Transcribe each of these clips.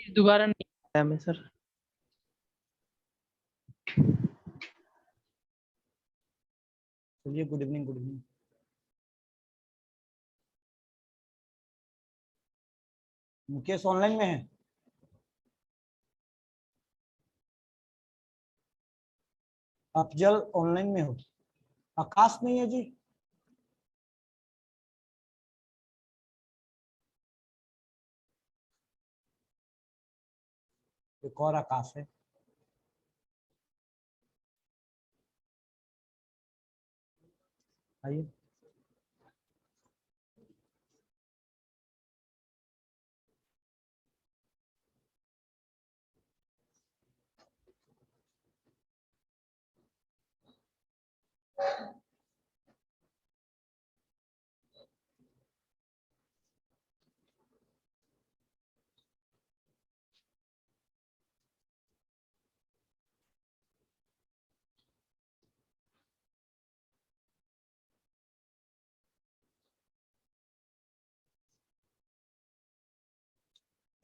दोबारा नहीं आया मैं सर। चलिए, good evening, good evening. Mukesh online में है? अफजल ऑनलाइन में हो? आकाश नहीं है जी? एक और आकाश है। आइए।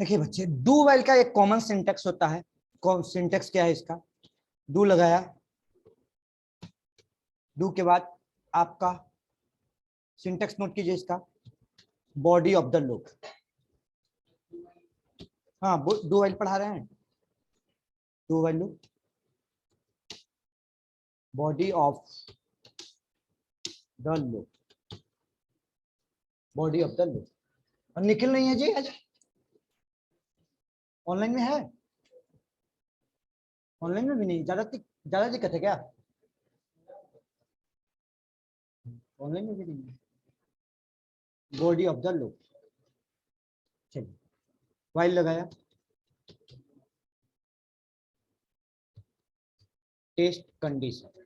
देखिए बच्चे, डू वाइल का एक कॉमन सिंटेक्स होता है। कौन सिंटेक्स क्या है इसका? डू लगाया, डू के बाद आपका सिंटेक्स नोट कीजिए इसका, बॉडी ऑफ द लूप। हाँ, डू वाइल पढ़ा रहे हैं। Do while loop, body of the loop, body of the loop. और निखिल नहीं है जी आज? ऑनलाइन में है? ऑनलाइन में भी नहीं? ज्यादा दिक्कत है क्या? ऑनलाइन में भी नहीं है। Body of the loop. चलिए, वाइल लगाया, test condition,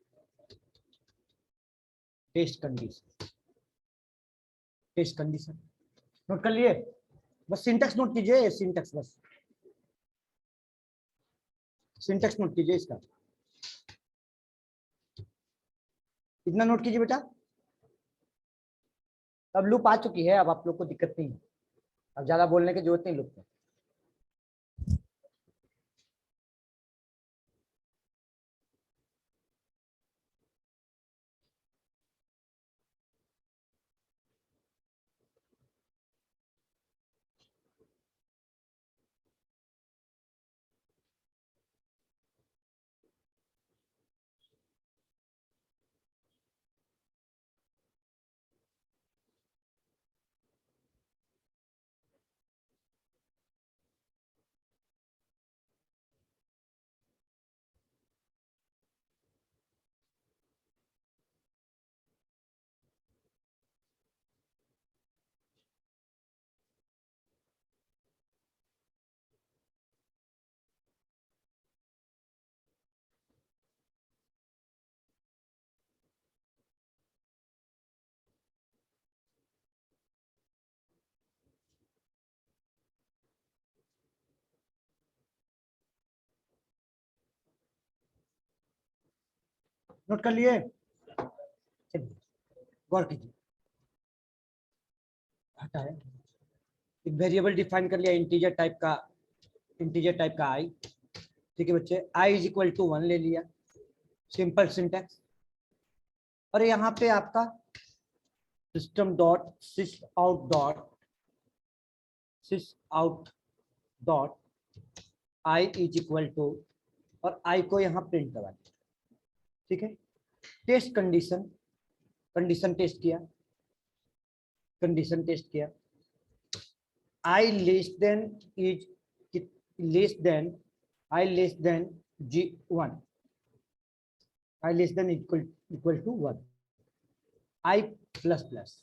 test condition, test condition note कर लिए? बस सिंटेक्स नोट कीजिए, सिंटेक्स, बस सिंटेक्स नोट कीजिए इसका, इतना नोट कीजिए बेटा। अब लूप आ चुकी है, अब आप लोग को दिक्कत नहीं है, अब ज्यादा बोलने की जरूरत नहीं लूप में। नोट कर लिए? चलिए, गौर कीजिए। हटा है, एक वेरिएबल डिफाइन कर लिया इंटीजर टाइप का, इंटीजर टाइप का आई। ठीक है बच्चे, आई इज इक्वल टू 1 ले लिया, सिंपल सिंटेक्स। और यहाँ पे आपका system dot sys out dot sys out dot I is equal to, और आई को यहाँ प्रिंट करवा दिया। ठीक है, टेस्ट कंडीशन, कंडीशन टेस्ट किया, कंडीशन टेस्ट किया, I less than is less than, I less than G1, I less than equal to 1, I plus plus.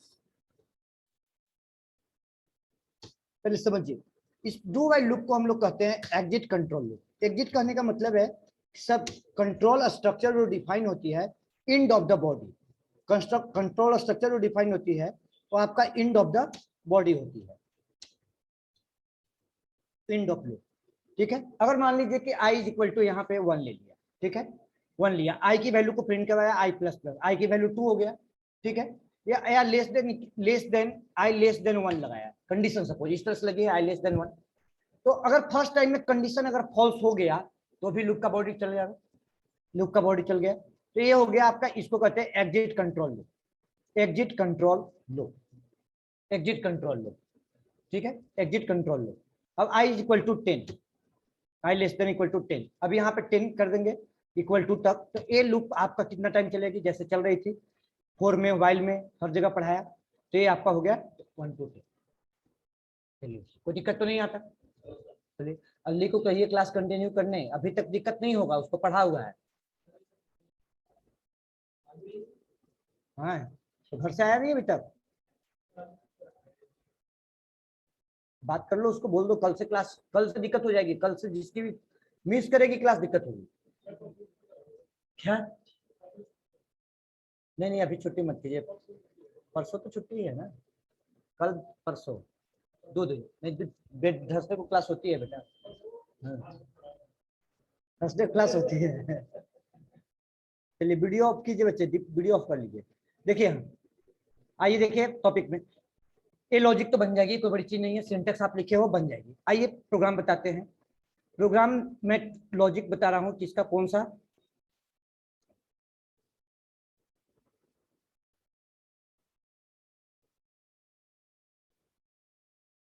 पहले समझिए, इस डू वाइल लूप को हम लोग कहते हैं एग्जिट कंट्रोल लूप। एग्जिट कहने का मतलब है सब कंट्रोल स्ट्रक्चर जो डिफाइन होती है end of the body, control structure जो डिफाइन होती है वो आपका इंड ऑफ द बॉडी होती है, इंड ऑफ लूप। ठीक है, अगर मान लीजिए कि आई इज इक्वल टू यहाँ पे 1 ले लिया, ठीक है, 1 लिया, आई की वैल्यू को प्रिंट करवाया, आई प्लस प्लस, आई की वैल्यू 2 हो गया। ठीक है, या less than I less than 1 लगाया, कंडीशन सपोज इस तरह से लगी है, आई लेस देन 1, तो अगर फर्स्ट टाइम में कंडीशन अगर फॉल्स हो गया तो भी लूप का बॉडी चल जाएगा, लूप का बॉडी चल गया। तो ये हो गया आपका, इसको कहते हैं exit control loop, exit control loop, exit control loop, ठीक है, एग्जिट कंट्रोल लूप। अब i is equal to 10, i less than equal to 10, अब यहाँ पे 10 कर देंगे इक्वल टू तक। तो ये लूप आपका कितना टाइम चलेगी, जैसे चल रही थी 4 में, वाइल में, हर जगह पढ़ाया। तो ये आपका हो गया 1 to 10। चलिए, कोई दिक्कत तो नहीं आता। चलिए, अल्ली को कहिए क्लास कंटिन्यू करने, अभी तक दिक्कत नहीं होगा, उसको पढ़ा हुआ है। हाँ, तो घर से आया नहीं अभी तक, बात कर लो उसको, बोल दो कल से क्लास, कल से दिक्कत हो जाएगी, कल से जिसकी भी मिस करेगी क्लास दिक्कत होगी। क्या? नहीं नहीं, अभी छुट्टी मत कीजिए, परसों तो छुट्टी है ना, कल परसों 2 दिन नहीं, थर्सडे को क्लास होती है बेटा, थर्सडे क्लास होती है। चलिए वीडियो ऑफ कीजिए बच्चे, वीडियो ऑफ कर लीजिए। देखिए हम आइए, देखिए टॉपिक में, ये लॉजिक तो बन जाएगी, कोई बड़ी चीज नहीं है, सिंटेक्स आप लिखे हो बन जाएगी। आइए प्रोग्राम बताते हैं। प्रोग्राम में लॉजिक बता रहा हूं किसका, कौन सा,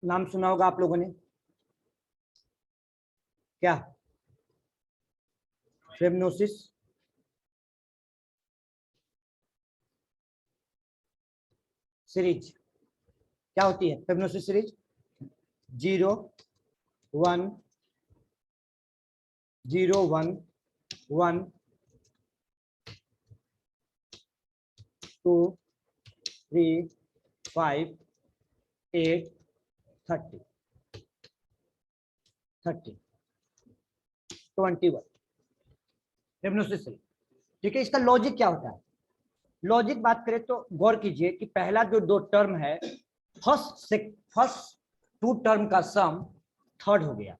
नाम सुना होगा आप लोगों ने, क्या, फ्रेमनोसिस, सीरीज। क्या होती है फ्रेमनोसिस सीरीज? 0 1 0 1 1 2 3 5 8 30 30 21 फ्रेमनोसिस सीरीज, ठीक है। इसका लॉजिक क्या होता है? लॉजिक बात करें तो गौर कीजिए कि पहला जो 2 टर्म है, फर्स्ट 2 टर्म का सम थर्ड हो गया,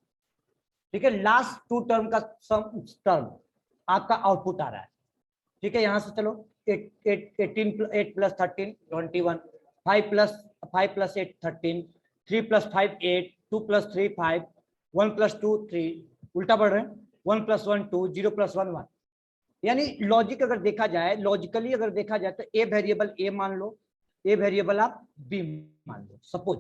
ठीक है। लास्ट 2 टर्म का सम टर्म आपका आउटपुट आ रहा है, ठीक है। यहां से चलो 8 plus 13 21, 5 plus 8 13, 3 plus 5 8, 2 plus 3 5, 1 plus 2 3, उल्टा बढ़ रहे हैं, 1 प्लस 1 2, 0 प्लस 1 1। यानी लॉजिक अगर देखा जाए, लॉजिकली अगर देखा जाए तो ए वेरिएबल ए मान लो, ए वेरिएबल आप बी मान लो, सपोज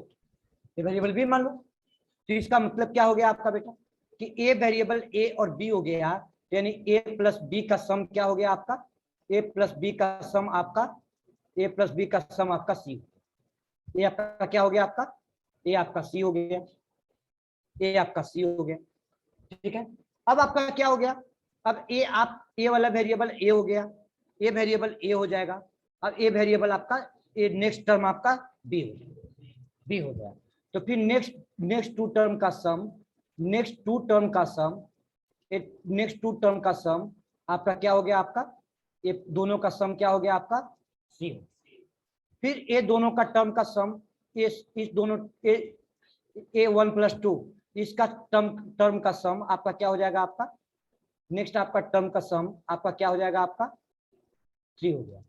ए वेरिएबल बी मान लो। तो इसका मतलब क्या हो गया आपका बेटा, कि ए वेरिएबल ए और बी हो गया, यानी ए प्लस बी का सम क्या हो गया आपका, ए प्लस बी का सम आपका, ए प्लस बी का सम आपका सी, ये आपका क्या हो गया आपका, ए आपका सी हो गया, ए आपका सी हो गया, ठीक है। अब आपका क्या हो गया, अब ए, आप ए वाला वेरिएबल ए हो गया, ए वेरिएबल ए हो जाएगा। अब ए वेरिएबल आपका, ए नेक्स्ट टर्म आपका बी हो जाएगा, बी हो जाएगा। तो फिर नेक्स्ट नेक्स्ट 2 टर्म का सम, नेक्स्ट 2 टर्म का सम, नेक्स्ट 2 टर्म का सम आपका क्या हो गया आपका, ये दोनों का सम क्या हो गया आपका, सी हो। फिर ये दोनों का टर्म का सम, इस दोनों ए 1 प्लस 2, इसका टर्म टर्म का सम आपका क्या हो जाएगा आपका, नेक्स्ट आपका टर्म का सम आपका क्या हो जाएगा आपका, 3 हो गया,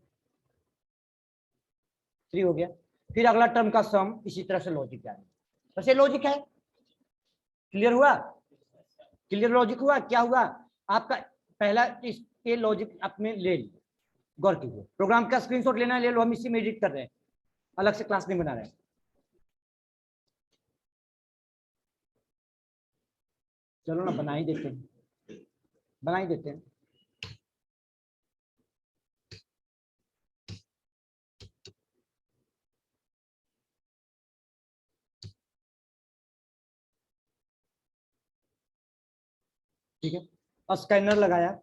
3 हो गया। फिर अगला टर्म का सम, इसी तरह से लॉजिक जाएगा। वैसे लॉजिक है, क्लियर हुआ, क्लियर लॉजिक हुआ, क्या हुआ आपका, पहला इस ये लॉजिक आपने ले लिया, गौर कीजिए। प्रोग्राम का स्क्रीनशॉट लेना है ले लो, हम इसी में एडिट कर रहे हैं, अलग से क्लास नहीं बना रहे हैं। चलो ना बना ही देते हैं, बना ही देते हैं। ठीक है, और स्कैनर लगाया,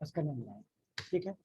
स्कैनर लगाया, ठीक है।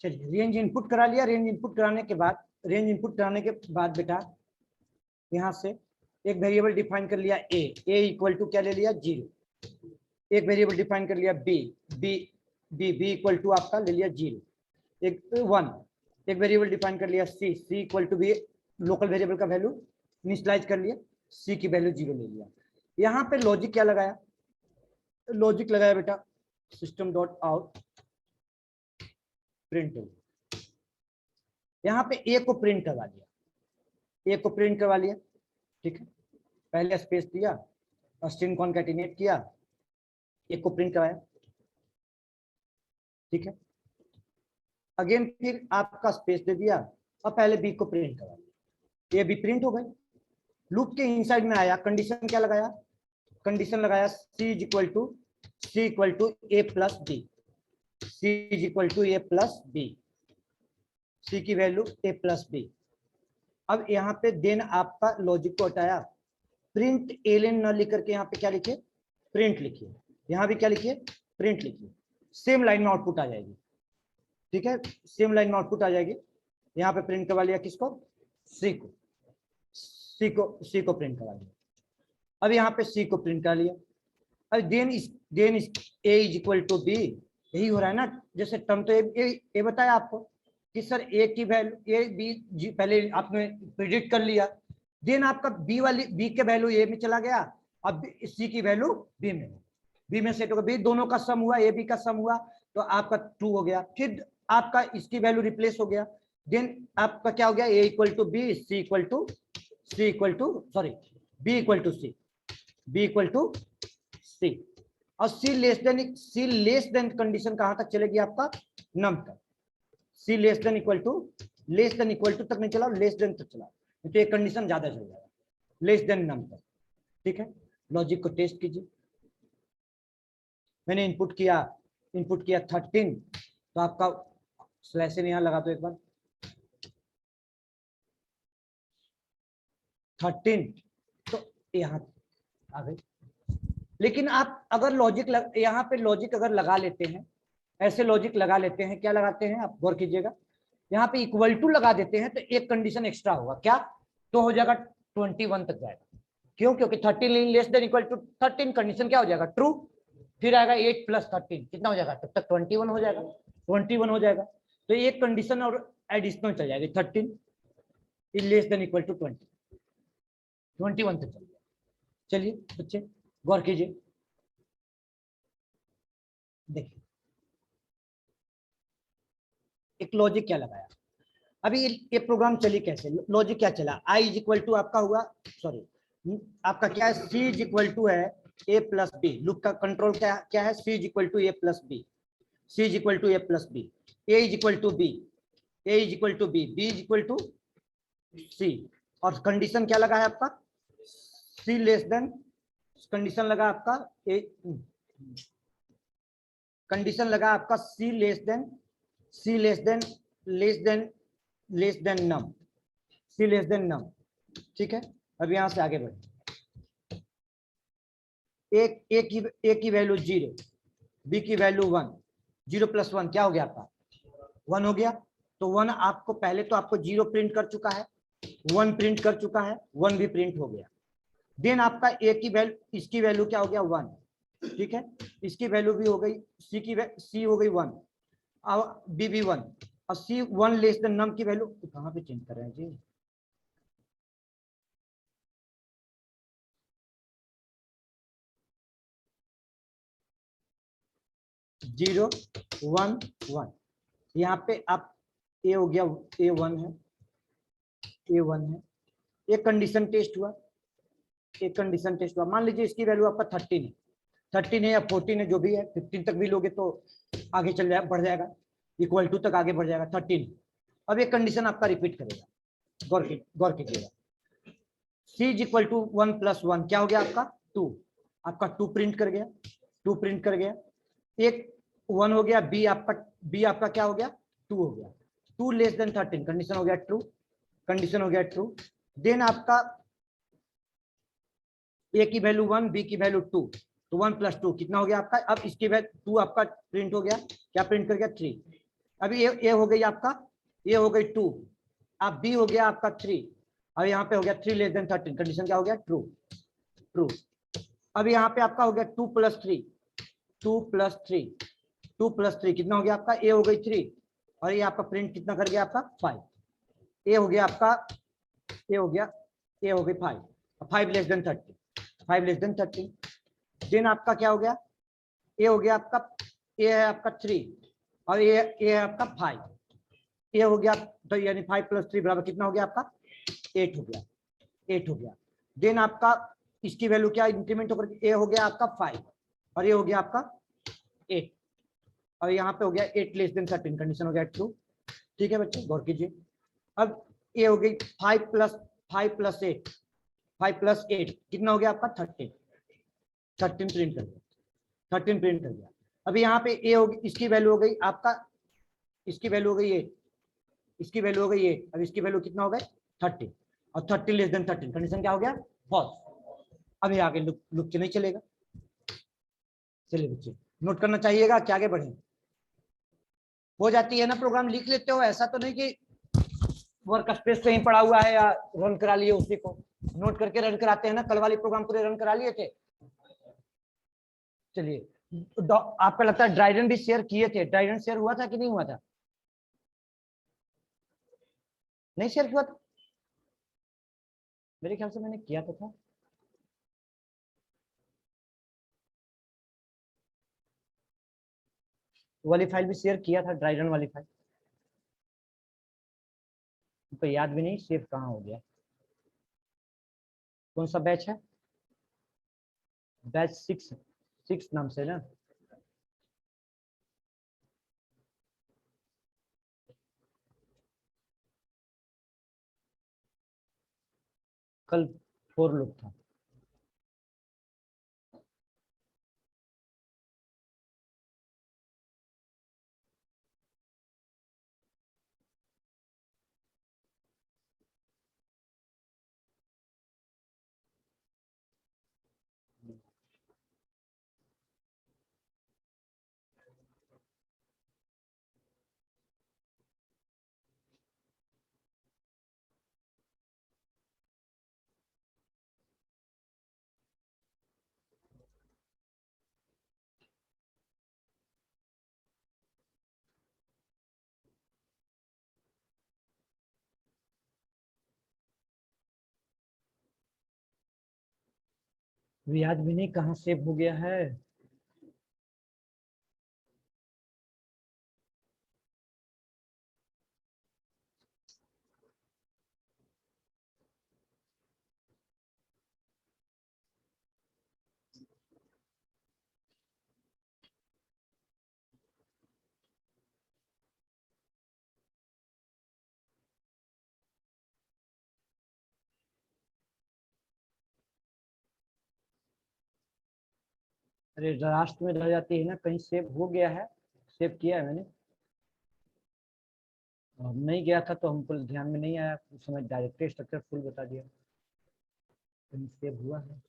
चलिए रेंज इनपुट करा लिया। रेंज इनपुट कराने के बाद बेटा यहाँ से एक वेरिएबल डिफाइन कर लिया ए इक्वल टू क्या ले लिया 0। एक वेरिएबल डिफाइन कर लिया बी इक्वल टू आपका ले लिया 0। एक 1 एक वेरिएबल डिफाइन कर लिया C equal to B, local variable का वैल्यू इनिशियलाइज कर लिया, सी की वैल्यू 0 ले लिया। यहाँ पे लॉजिक क्या लगाया, लॉजिक लगाया बेटा सिस्टम डॉट आउट प्रिंट। यहाँ पे ए को प्रिंट करवा लिया, ठीक है। पहले स्पेस दिया, स्ट्रिंग कॉन्कैटिनेट किया, ए को प्रिंट कराया, ठीक है। अगेन फिर आपका स्पेस दे दिया और पहले बी को प्रिंट करवा दिया, ये बी प्रिंट हो गई। लूप के इनसाइड में आया, कंडीशन क्या लगाया, कंडीशन लगाया C equal to A plus B, C equal to A plus B, C की वैल्यू ए प्लस बी। अब यहाँ पे देन आपका लॉजिक को हटाया, प्रिंट एलन न लिख करके यहाँ पे क्या लिखिए प्रिंट लिखिए, यहाँ भी क्या लिखिए प्रिंट लिखिए, सेम लाइन में आउटपुट आ जाएगी, ठीक है। सेम लाइन में आउटपुट आ जाएगी। यहाँ पे प्रिंट करवा लिया किसको, सी को प्रिंट करवा लिया। अब यहाँ पे सी को प्रिंट कर लिया। अब then A is equal to B, यही हो रहा है ना। जैसे टर्म तो ये बताया आपको कि सर ए की वैल्यू ए बी पहले आपने प्रिडिक्ट कर लिया, देन आपका बी के वैल्यू ए में चला गया, अब सी की वैल्यू बी में सेट होगा, बी दोनों का सम हुआ, ए बी का सम हुआ तो आपका ट्रू हो गया। फिर आपका इसकी वैल्यू रिप्लेस हो गया, देन आपका क्या हो गया A equal to B, B equal to C. और सी लेस देन कंडीशन कहां तक चलेगी आपका, नम तक। सी लेस देन इक्वल टू तक नहीं चला, लेस देन तक चला, तो एक कंडीशन ज्यादा चल जाएगा, लेस देन नम तक, ठीक है। लॉजिक को टेस्ट कीजिए। मैंने इनपुट किया 13, तो आपका स्लैश से यहां लगा दो एक बार 13, तो यहाँ आ गई। लेकिन आप अगर यहाँ पे लॉजिक अगर लगा लेते हैं, ऐसे लॉजिक लगा लेते हैं, क्या लगाते हैं आप गौर कीजिएगा, यहाँ पे इक्वल टू लगा देते हैं तो एक कंडीशन एक्स्ट्रा होगा, क्या तो हो जाएगा 21 तक जाएगा। क्यों, क्योंकि 13 less than equal to 13 condition क्या हो जाएगा ट्रू, फिर आएगा 8 प्लस 13 कितना हो जाएगा, तब तक 21 हो जाएगा। तो एक कंडीशन और एडिशनल चल जाएगी, 13 लेस देन इक्वल टू 21 तक चल जाएगा। चलिए बच्चे गौर कीजिए, देखिए एक लॉजिक क्या लगाया। अभी ये प्रोग्राम चली कैसे, लॉजिक क्या चला, आई इज इक्वल टू आपका हुआ, सॉरी आपका क्या है, सी इज इक्वल टू है ए प्लस बी। लूप का कंट्रोल क्या है, C is equal to A plus B, C is equal to A plus B, A is equal to B, A is equal to B, B is equal to C. और condition क्या लगा है आपका, सी less than, condition लगा आपका condition लगा आपका सी less than नम, सी less than नम, ठीक है। अब यहां से आगे बढ़े, ए की वैल्यू 0, बी की वैल्यू 1, 0 प्लस 1 क्या हो गया आपका 1 हो गया। तो 1 आपको पहले तो आपको 0 प्रिंट कर चुका है, 1 प्रिंट कर चुका है, 1 भी प्रिंट हो गया। देन आपका ए की वैल्यू, इसकी वैल्यू क्या हो गया 1, ठीक है। इसकी वैल्यू भी हो गई, सी हो गई 1, और बी भी 1, और सी 1 लेस देन नम की वैल्यू कहाँ पे चेंज कर रहे हैं जी, जीरो 1 1। यहाँ पे आप ए हो गया, A1 है, एक कंडीशन टेस्ट हुआ, मान लीजिए इसकी वैल्यू आपका 13 है या 14 है, जो भी है, 15 तक भी लोगे तो आगे चल जाए, बढ़ जाएगा, इक्वल टू तक आगे बढ़ जाएगा 13। अब एक कंडीशन आपका रिपीट करेगा, गौर कीजिएगा, सी इज इक्वल टू 1 प्लस 1 क्या हो गया आपका 2, आपका 2 प्रिंट कर गया, एक 1 हो गया, बी आपका क्या हो गया 2 हो गया, 2 लेस देन 13 कंडीशन हो गया ट्रू, देन आपका ए की वैल्यू 1, बी की वैल्यू 2, तो 1 प्लस 2 कितना हो गया आपका, अब इसकी वैल्यू 2 आपका प्रिंट हो गया, क्या प्रिंट कर गया 3, अभी ये हो गई आपका, ये हो गई 2, अब बी हो गया आपका 3, और यहाँ पे हो गया 3 लेस देन 13, कंडीशन क्या हो गया, ट्रू। ट्रू। अब यहाँ पे आपका हो गया 2 + 3, 2 + 3, 2 + 3 कितना हो गया आपका, ए हो गई 3, और ये आपका प्रिंट कितना कर गया आपका 5, ए हो गया आपका, ए हो गया, ए हो गई 5, 5 less than 30, 5 less than 30, then आपका क्या हो गया, ए हो गया आपका, ए है आपका 3, और ए है आपका 5, ये हो गया, तो यानी 5 + 3 बराबर कितना हो गया आपका, 8 हो गया, 8 हो गया। देन आपका इसकी वैल्यू क्या इंक्रीमेंट होकर ए हो गया आपका 5, और ये हो गया आपका 8, और यहाँ पे हो गया 8 लेस देन 13, कंडीशन हो गया ट्रू। ठीक है बच्चे, गौर कीजिए। अब ये हो गई 5 + 8, 5 + 8 कितना हो गया आपका 13, 13 प्रिंट कर गया, 13 प्रिंट कर गया। अभी यहाँ पे ए होगी, इसकी वैल्यू हो गई आपका, इसकी वैल्यू हो गई ये, इसकी वैल्यू हो गई ये, अब इसकी वैल्यू कितना हो गए 30, और 30 लेस देन 13, कंडीशन क्या हो गया, फॉल्स। अब ये आगे लुक नहीं चलेगा। चलिए बच्चे नोट करना चाहिएगा कि आगे बढ़े। हो जाती है ना प्रोग्राम, लिख लेते हो, ऐसा तो नहीं कि वर्क स्पेस पे ही पड़ा हुआ है या रन करा लिए उसी को, नोट करके रन कराते हैं ना, कल वाली प्रोग्राम पूरे रन करा लिए थे। चलिए, आपका लगता है ड्राइडन भी शेयर किए थे, ड्राइडन शेयर हुआ था कि नहीं हुआ था, नहीं शेयर हुआ था, मेरे ख्याल से मैंने किया तो था। वाली फाइल भी शेयर किया था, ड्राइडन वाली फाइल, तो याद भी नहीं सेव कहाँ हो गया। कौन सा बैच है, बैच 6 नाम से ना, कल 4 लोग था। याद भी नहीं कहाँ सेव हो गया है। अरे लास्ट में रह जाती है ना, कहीं सेव हो गया है, सेव किया है मैंने, नहीं गया था तो हमको ध्यान में नहीं आया, उस समय डायरेक्ट स्ट्रक्चर फुल बता दिया, कहीं सेव हुआ है।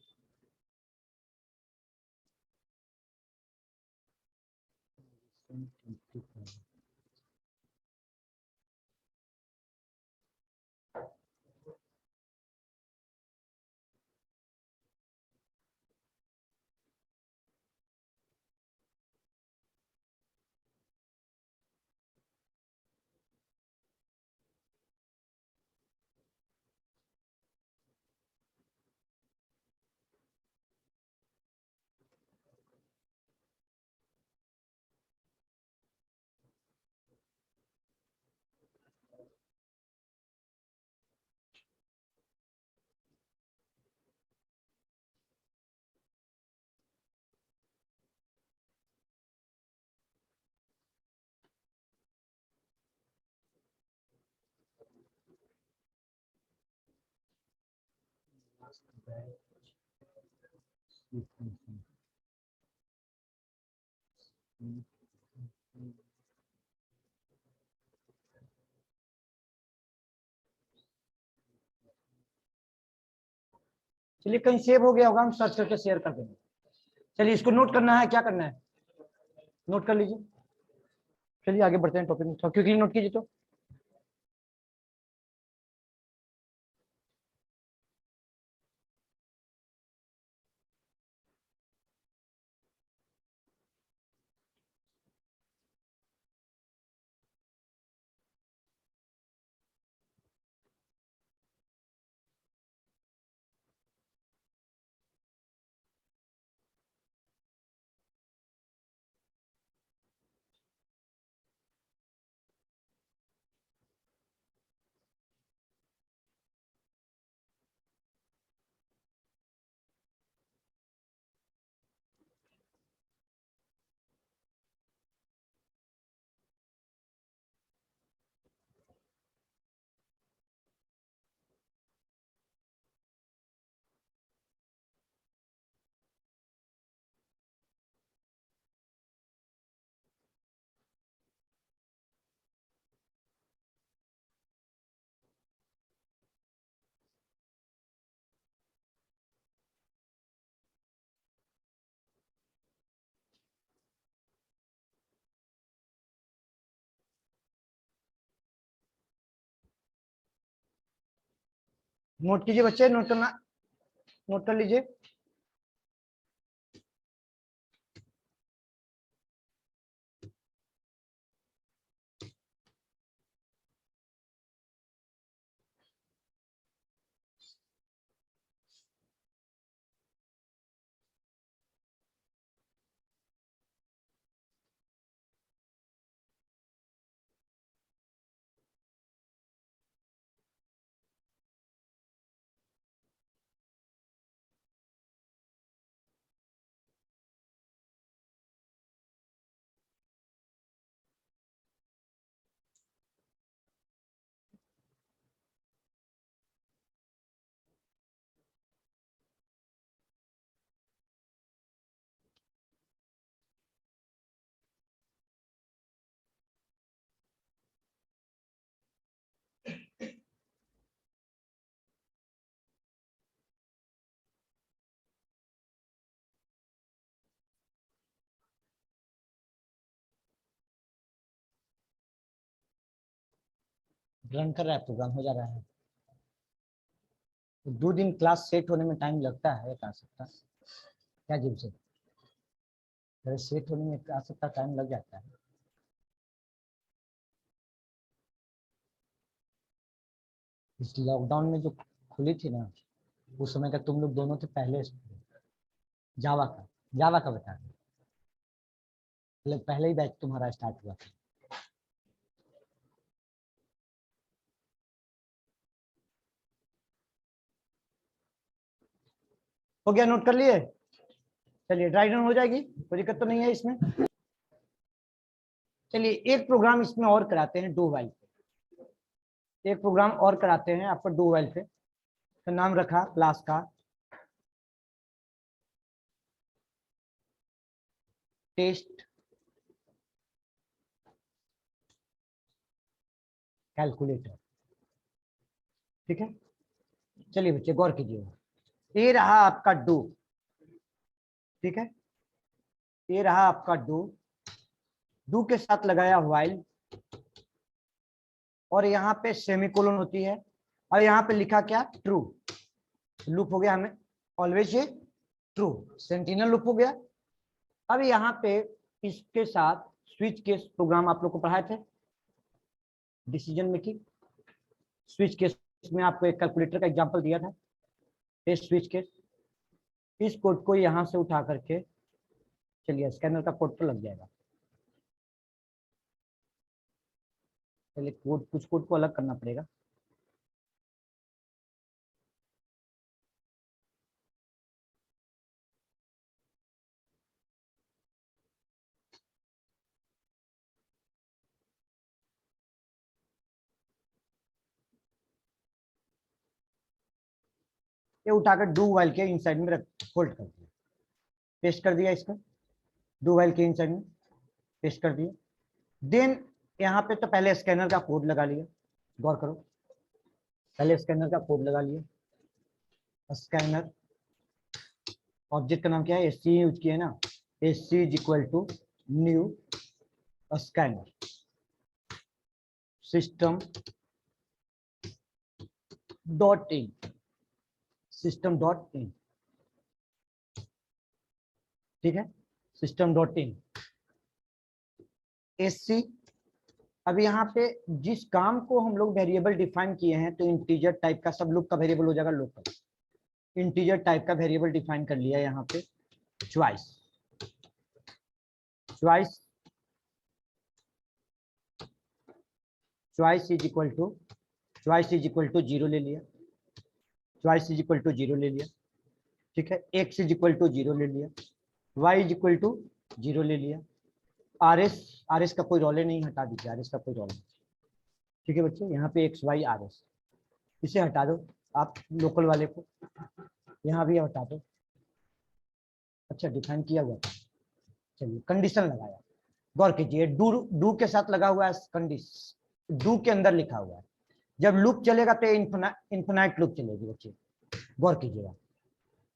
चलिए कहीं सेव हो गया होगा, हम सर्च करके शेयर कर देंगे। चलिए इसको नोट करना है, क्या करना है, नोट कर लीजिए। चलिए आगे बढ़ते हैं टॉपिक में, थोड़ा क्विकली नोट कीजिए तो। नोट कीजिए बच्चे, नोट करना, नोट कर लीजिए। रन कर रहा है, प्रोग्राम हो जा रहा है। तो 2 दिन क्लास सेट होने में टाइम लगता है, आ सकता क्या जीव से, अरे सेट होने में आ सकता टाइम लग जाता है। इस लॉकडाउन में जो खुली थी ना, उस समय तक तुम लोग दोनों थे पहले जावा का बता, मतलब पहले ही बैच तुम्हारा स्टार्ट हुआ था। हो गया, नोट कर लिए? चलिए ड्राई रन हो जाएगी, कोई दिक्कत तो नहीं है इसमें। चलिए एक प्रोग्राम इसमें और कराते हैं, डू वाइल पे। एक प्रोग्राम और कराते हैं आपको डू वाइल पे। तो नाम रखा क्लास का टेस्ट कैलकुलेटर, ठीक है। चलिए बच्चे गौर कीजिएगा, ये रहा आपका डू, ठीक है। ये रहा आपका डू, डू के साथ लगाया व्हाइल, और यहाँ पे सेमीकोलन होती है, और यहाँ पे लिखा क्या, ट्रू। लूप हो गया हमें ऑलवेज ये ट्रू, सेंटिनल लूप हो गया। अब यहाँ पे इसके साथ स्विच केस प्रोग्राम आप लोग को पढ़ाए थे, डिसीजन मेकिंग स्विच केस में आपको एक कैलकुलेटर का एग्जांपल दिया था, टेस्ट स्विच केस। इस कोड को यहाँ से उठा करके, चलिए स्कैनर का कोड पर लग जाएगा। चलिए कोड, कुछ कोड को अलग करना पड़ेगा। ये उठाकर डू वाइल के इनसाइड में फोल्ड कर दिया, पेस्ट कर दिया इसको, डू वाइल के इनसाइड में पेस्ट कर दिया। देन यहाँ पे तो पहले स्कैनर का कोड लगा लिया, गौर करो, पहले स्कैनर का कोड लगा लिया। स्कैनर ऑब्जेक्ट का नाम क्या है, एस सी यूज किया है ना, S C is equal to new scanner system dot in, system dot in, ठीक है, सिस्टम डॉट इन एससी। अब यहाँ पे जिस काम को हम लोग वेरिएबल डिफाइन किए हैं, तो इंटीजर टाइप का सब लूप का वेरिएबल हो जाएगा लोकल। इंटीजर टाइप का वेरिएबल डिफाइन कर लिया यहाँ पे choice, choice choice is equal to, choice is equal to 0 ले लिया, चॉइस इज इक्वल टू 0 ले लिया, ठीक है, एक्स इज इक्वल टू 0 ले लिया, वाई इज इक्वल टू 0 ले लिया, आर एस का कोई रोल नहीं, हटा दीजिए, आर एस का कोई रोल नहीं, ठीक है बच्चे। यहाँ पे एक्स वाई आर एस, इसे हटा दो आप, लोकल वाले को यहाँ भी हटा दो। अच्छा डिफाइन किया हुआ था, चलिए कंडीशन लगाया, गौर कीजिए, डू के साथ लगा हुआ है कंडीशन, डू के अंदर लिखा हुआ है, जब लूप चलेगा तो इन्फिनाइट लूप चलेगी बच्चे, गौर कीजिएगा,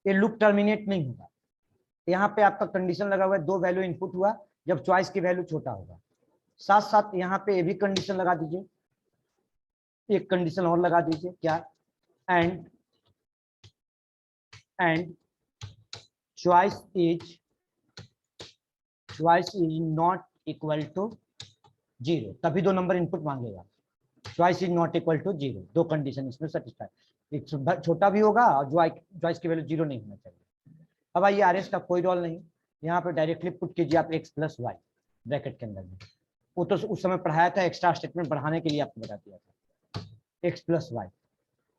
ये लूप टर्मिनेट नहीं होगा। यहाँ पे आपका कंडीशन लगा हुआ है, 2 वैल्यू इनपुट हुआ जब चॉइस की वैल्यू छोटा होगा, साथ साथ यहाँ पे ये भी कंडीशन लगा दीजिए, एक कंडीशन और लगा दीजिए, क्या, and choice is not equal to 0, तभी 2 नंबर इनपुट मांगेगा, choice is not equal to 0, 2 condition इसमें सेटिस्फाई, एक छोटा भी होगा और चॉइस की वैल्यू 0 नहीं होना चाहिए। अब आइए आर एस का कोई रोल नहीं, यहाँ पे डायरेक्टली पुट कीजिए आप एक्स प्लस वाई ब्रैकेट के अंदर में, वो तो उस समय पढ़ाया था, एक्स्ट्रा स्टेटमेंट बढ़ाने के लिए आपको बता दिया था, एक्स प्लस वाई।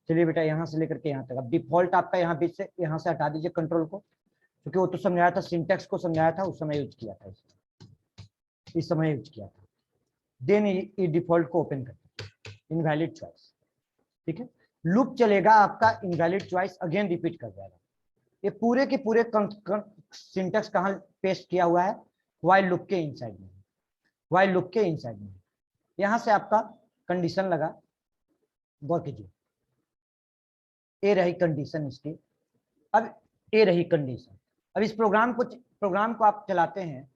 चलिए बेटा यहाँ से लेकर के यहाँ तक, अब डिफॉल्ट आपका यहाँ बीच से, यहाँ से हटा दीजिए कंट्रोल को, क्योंकि वो तो समझाया था, सिंटेक्स को समझाया था, उस समय यूज किया था, इस समय यूज किया था। देन ये डिफॉल्ट को ओपन करते, इनवैलिड चॉइस, ठीक है, लूप चलेगा आपका, इनवैलिड चॉइस अगेन रिपीट कर जाएगा। ये पूरे के पूरे सिंटेक्स कहाँ पेस्ट किया हुआ है, व्हाइल लूप के इनसाइड में, व्हाइल लूप के इनसाइड में। यहां से आपका कंडीशन लगा, गौर कीजिए, ए रही कंडीशन इसकी, अब ए रही कंडीशन, अब इस प्रोग्राम को आप चलाते हैं,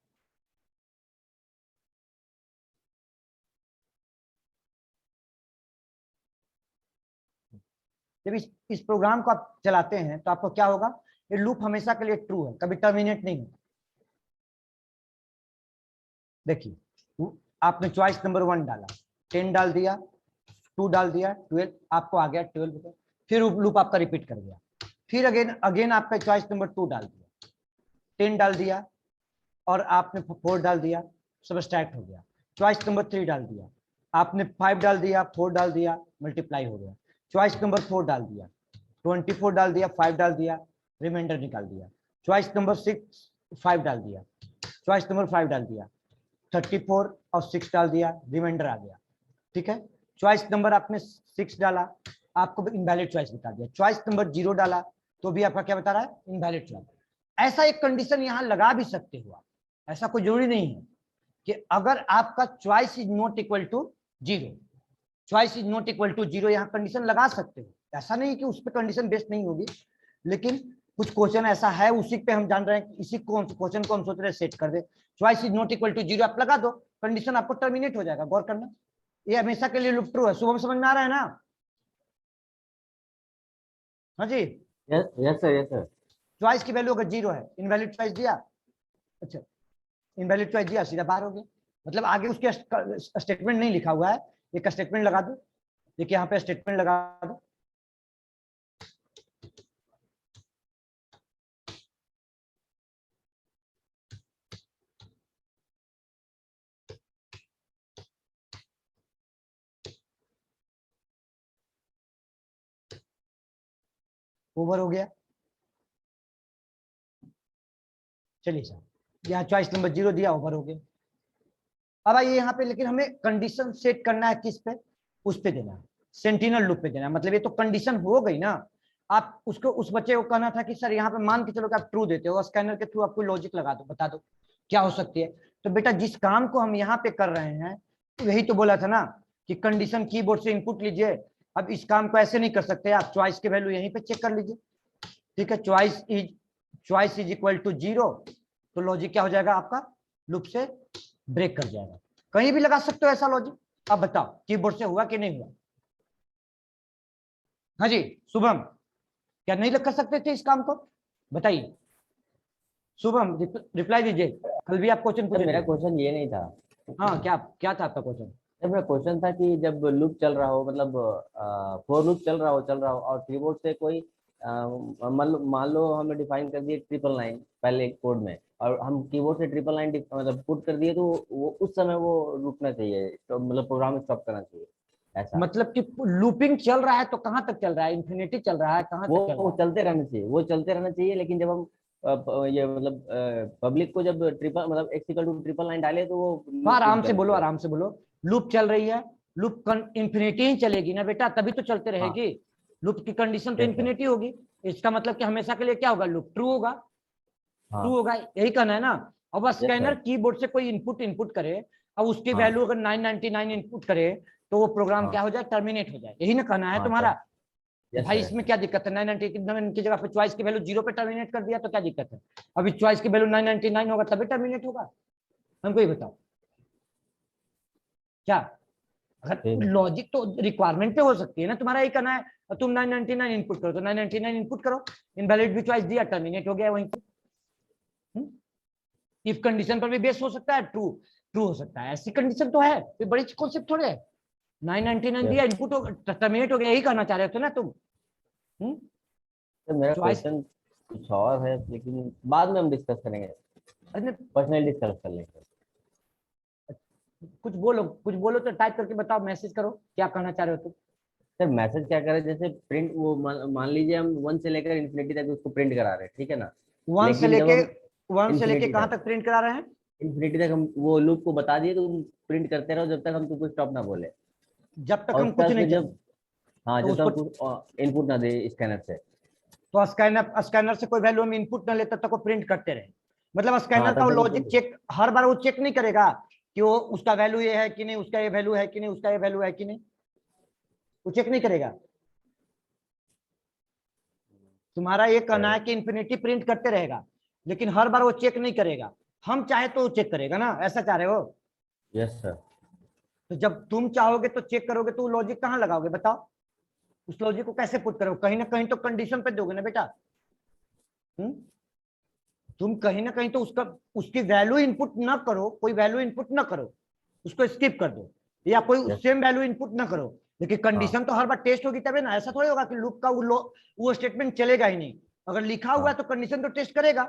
जब इस प्रोग्राम को आप चलाते हैं तो आपको क्या होगा, ये लूप हमेशा के लिए ट्रू है, कभी टर्मिनेट नहीं होगा। देखिए आपने चॉइस नंबर 1 डाला, 10 डाल दिया, 2 डाल दिया, 12, आपको आ गया 12, फिर लूप आपका रिपीट कर गया, फिर अगेन आपका चॉइस नंबर 2 डाल दिया, 10 डाल दिया और आपने 4 डाल दिया, सब्सट्रैक्ट हो गया, चॉइस नंबर 3 डाल दिया, आपने 5 डाल दिया, 4 डाल दिया, मल्टीप्लाई हो गया, चॉइस नंबर 4 डाल दिया, 24 डाल दिया, 5 डाल दिया, रिमाइंडर निकाल दिया, चॉइस नंबर 6 5 डाल दिया, चॉइस नंबर 5 डाल दिया, 34 और 6 डाल दिया, रिमाइंडर आ गया, ठीक है। चॉइस नंबर आपने 6 डाला, आपको इनवैलिड चॉइस बता दिया, चॉइस नंबर 0 डाला तो भी आपका क्या बता रहा है, इनवैलिड चॉइस। ऐसा एक कंडीशन यहाँ लगा भी सकते हो आप, ऐसा कोई जरूरी नहीं है कि अगर आपका choice is not equal to 0, choice is not equal to 0 यहाँ कंडीशन लगा सकते हो, ऐसा नहीं कि उस पर कंडीशन बेस्ड नहीं होगी, लेकिन कुछ क्वेश्चन ऐसा है उसी पे हम जान रहे हैं, इसी क्वेश्चन को हम सोच रहे हैं सेट कर दे, choice is not equal to 0 आप लगा दो, कंडीशन आपको टर्मिनेट हो जाएगा, गौर करना, ये हमेशा के लिए लूप ट्रू है। सुबह में समझ में आ रहा है ना? हाँ जी, यस सर। चॉइस की वैल्यू अगर 0 है, इनवैलिड चॉइस दिया, अच्छा इनवैलिड चॉइस दिया, सीधा बाहर हो गया, मतलब आगे उसके स्टेटमेंट नहीं लिखा हुआ है, एक स्टेटमेंट लगा दो, देखिए यहाँ पे स्टेटमेंट लगा दो, ओवर हो गया। चलिए सर, यहाँ चॉइस नंबर 0 दिया, ओवर हो गया। अब आइए यहाँ पे, लेकिन हमें कंडीशन सेट करना है किस पे, उस पे देना है, सेंटिनल लूप पे देना है, मतलब ये तो कंडीशन हो गई ना। आप उसको, उस बच्चे को कहना था कि सर यहाँ पे मान के चलो कि आप ट्रू देते हो, स्कैनर के थ्रू आप कोई लॉजिक लगा दो, बता दो क्या हो सकती है। तो बेटा जिस काम को हम यहाँ पे कर रहे हैं, यही तो बोला था ना कि कंडीशन कीबोर्ड से इनपुट लीजिए। अब इस काम को ऐसे नहीं कर सकते आप, चॉइस की वैल्यू यहीं पे चेक कर लीजिए, ठीक है, चॉइस इज इक्वल टू 0, तो लॉजिक क्या हो जाएगा आपका, लूप से ब्रेक कर जाएगा, कहीं भी लगा सकते हो ऐसा लॉजिक। अब बताओ कीबोर्ड से हुआ कि नहीं हुआ? हाँ जी शुभम, क्या नहीं कर सकते थे इस काम को? बताइए शुभम, रिप्लाई दीजिए। कल भी आप क्वेश्चन सर पूछे मेरा थे। क्वेश्चन ये नहीं था। हाँ क्या क्या था आपका क्वेश्चन? सर मेरा क्वेश्चन था कि जब लूप चल रहा हो, मतलब फोर लूप चल रहा हो और कीबोर्ड से कोई मान लो हमने डिफाइन कर दिए 999 पहले कोड में, और हम कीबोर्ड से 999 मतलब पुट कर दिए, तो वो उस समय वो रुकना चाहिए, तो मतलब प्रोग्राम स्टॉप करना चाहिए ऐसा। मतलब कि लूपिंग चल रहा है तो कहां तक चल रहा है? इन्फिनिटी चल रहा है, कहां तक चल वो रहा है? चलते रहना चाहिए, वो चलते रहना चाहिए, लेकिन जब हम ये मतलब पब्लिक को जब ट्रिपल मतलब x इक्वल टू 999 डाले तो वो तो लूप आराम टूट से जाना बोलो, चाहिए। आराम से बोलो। लूप चल रही है, लूप इन्फिनिटी ही चलेगी ना बेटा, तभी तो चलते हाँ। रहेगी। लूप की कंडीशन तो यस सर। इन्फिनिटी होगी। इसका मतलब कि हमेशा के लिए क्या होगा? लूप ट्रू होगा। ट्रू हाँ। होगा, यही कहना है ना। अब यस स्कैनर सर। कीबोर्ड से कोई इनपुट इनपुट करे, अब उसकी हाँ। वैल्यू अगर 999 इनपुट करे, तो वो प्रोग्राम हाँ। क्या हो जाए? टर्मिनेट हो जाए। यही ना कहना है हाँ तुम्हारा? सर। तो यस भाई सर। यस इसमें सर। क्या दिक्कत है? 999 की जगह पे चॉइस की वैल्यू 0 पे टर्मिनेट कर दिया तो क्या दिक्कत है? अभी चॉइस की वैल्यू 999 होगा तभी टर्मिनेट होगा। हमको ये बताओ क्या? अगर ठीक है। लॉजिक तो रिक्वायरमेंट पे हो सकती है ना, तुम्हारा ये कहना है तुम 999 इनपुट करो तो 999 इनपुट करो, इनवैलिड भी चॉइस दिया, टर्मिनेट हो गया वहीं पे। इफ कंडीशन पर भी बेस हो सकता है, ट्रू ट्रू हो सकता है, ऐसी कंडीशन तो है, कोई बड़ी कॉन्सेप्ट थोड़े है। 999 यस दिया, इनपुट टर्मिनेट हो गया, यही कहना चाह रहे थे ना तुम? सर मेरा चॉइस। क्वेश्चन कुछ और है, लेकिन बाद में हम डिस्कस करेंगे, अरे पर्सनली डिस्कस कर लेंगे। कुछ बोलो तो टाइप करके बताओ, मैसेज करो, क्या कहना चाह रहे हो तुम? सर मैसेज क्या करें, जैसे प्रिंट वो मान लीजिए हम वन से लेकर इन्फिनिटी तक उसको प्रिंट करा रहे हैं, ठीक है ना। वन से लेकिन जब लेके हम वन से लेके इन्फिनिटी कहां तक तक प्रिंट करा रहे हैं? इन्फिनिटी तक हम वो लूप को बता दिए तो तुम प्रिंट करते रहो जब तक हम तुमको स्टॉप ना बोले। जब तक और हम उसके कुछ बाद नहीं फिर करें जब, हाँ, तो जब तक उसको, हम कुछ इनपुट ना दे स्कैनर से। तो स्कैनर स्कैनर से कोई वैल्यू हम इनपुट ना ले तब तक वो प्रिंट करते रहे। मतलब हाँ स्कैनर का तब वो तक वो लॉजिक प्रिंट। चेक हर बार वो चेक नहीं करेगा कि वो उसका वैल्यू ये है कि नहीं, उसका ये वैल्यू है कि नहीं, उसका ये वैल्यू है कि नहीं, वो चेक नहीं करेगा। तुम्हारा ये कहना है कि इन्फिनिटी प्रिंट करते रहेगा, लेकिन हर बार वो चेक नहीं करेगा। हम चाहे तो वो चेक करेगा ना, ऐसा चाह रहे हो? Yes sir. तो जब तुम चाहोगे तो चेक करोगे, तो लॉजिक कहाँ लगाओगे बताओ? उस लॉजिक को कैसे पुट करोगे? कहीं ना कहीं तो कंडीशन पे दोगे ना बेटा। हम्म तुम कहीं ना कहीं तो उसका उसकी वैल्यू इनपुट ना करो, कोई वैल्यू इनपुट ना करो, उसको स्किप कर दो, या कोई यस। सेम वैल्यू इनपुट ना करो, लेकिन हाँ। कंडीशन तो हर बार टेस्ट होगी तभी ना। ऐसा थोड़ी होगा कि लूप का वो स्टेटमेंट चलेगा ही नहीं। अगर लिखा हुआ है हाँ। तो कंडीशन तो टेस्ट करेगा।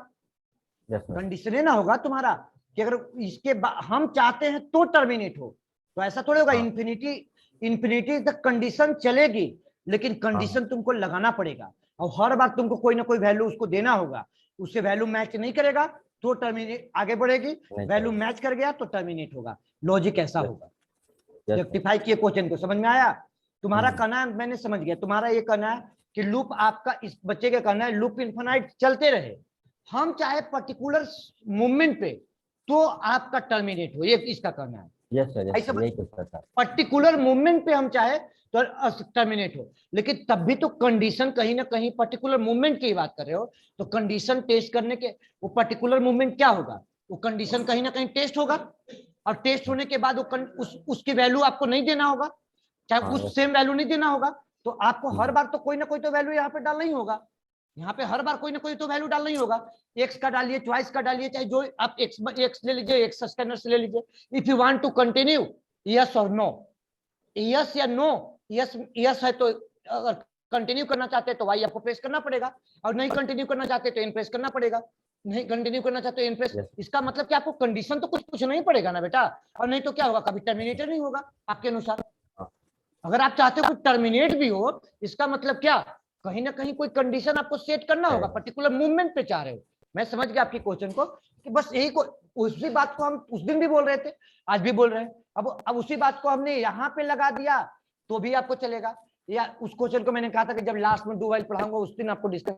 Yes sir. कंडीशन है ना होगा तुम्हारा कि अगर इसके हम चाहते हैं तो टर्मिनेट हो, तो ऐसा थोड़ी होगा। हाँ। इन्फिनिटी इन्फिनिटी तक कंडीशन चलेगी, लेकिन हाँ। हाँ। कंडीशन तुमको लगाना पड़ेगा, और हर बार तुमको कोई ना कोई वैल्यू उसको देना होगा। उससे वैल्यू मैच नहीं करेगा तो टर्मिनेट आगे बढ़ेगी, नहीं वैल्यू सर। मैच कर गया तो टर्मिनेट होगा। लॉजिक ऐसा यस। होगा। Yes sir. रेक्टिफाई किए क्वेश्चन को, समझ में आया? तुम्हारा हम्म। कहना है मैंने समझ गया, तुम्हारा ये कहना है कि लूप आपका, इस बच्चे का कहना है लूप इन्फिनाइट चलते रहे, हम चाहे पर्टिकुलर मूवमेंट पे तो आपका टर्मिनेट हो, ये इसका कहना है। Yes sir. यस ऐसा सर, यही कुछ था। पर्टिकुलर मूवमेंट पे हम चाहे तो टर्मिनेट हो, लेकिन तब भी तो कंडीशन कहीं ना कहीं पर्टिकुलर मूवमेंट की बात कर रहे हो, तो कंडीशन टेस्ट करने के, वो पर्टिकुलर मूवमेंट क्या होगा? वो कंडीशन कहीं ना कहीं टेस्ट होगा, और टेस्ट होने के बाद वो उसकी वैल्यू आपको नहीं देना होगा, चाहे हाँ। उस यस सेम सर। वैल्यू नहीं देना होगा। तो आपको हर हम्म। बार तो कोई ना कोई तो वैल्यू यहाँ पे डालना ही होगा। यहाँ पे हर बार कोई ना कोई तो वैल्यू डालना ही होगा। एक्स का डालिए, चॉइस का डालिए, चाहे जो आप एक्स एक्स ले लीजिए, एक्स स्कैनर से ले लीजिए। If you want to continue, yes और नो, यस या नो। यस यस है तो अगर कंटिन्यू करना चाहते हैं तो वाई आपको प्रेस करना पड़ेगा, और नहीं कंटिन्यू करना चाहते तो इन प्रेस करना पड़ेगा। नहीं कंटिन्यू करना चाहते इन प्रेस, यस। इसका मतलब कि आपको कंडीशन तो कुछ पूछना ही पड़ेगा ना बेटा। और नहीं तो क्या होगा? कभी टर्मिनेटर नहीं होगा आपके अनुसार। हाँ। अगर आप चाहते हो कि टर्मिनेट भी हो, इसका मतलब क्या? कहीं ना कहीं कोई कंडीशन आपको सेट करना होगा, है। पर्टिकुलर मूवमेंट पे चाह रहे हो। मैं समझ गया आपकी क्वेश्चन को, कि बस यही को, उसी बात को हम उस दिन भी बोल रहे थे, आज भी बोल रहे हैं। अब उसी बात को हमने यहाँ पे लगा दिया तो भी आपको चलेगा, या उस क्वेश्चन को मैंने कहा था कि जब लास्ट में डू व्हाइल पढ़ाऊंगा उस दिन आपको डिस्कस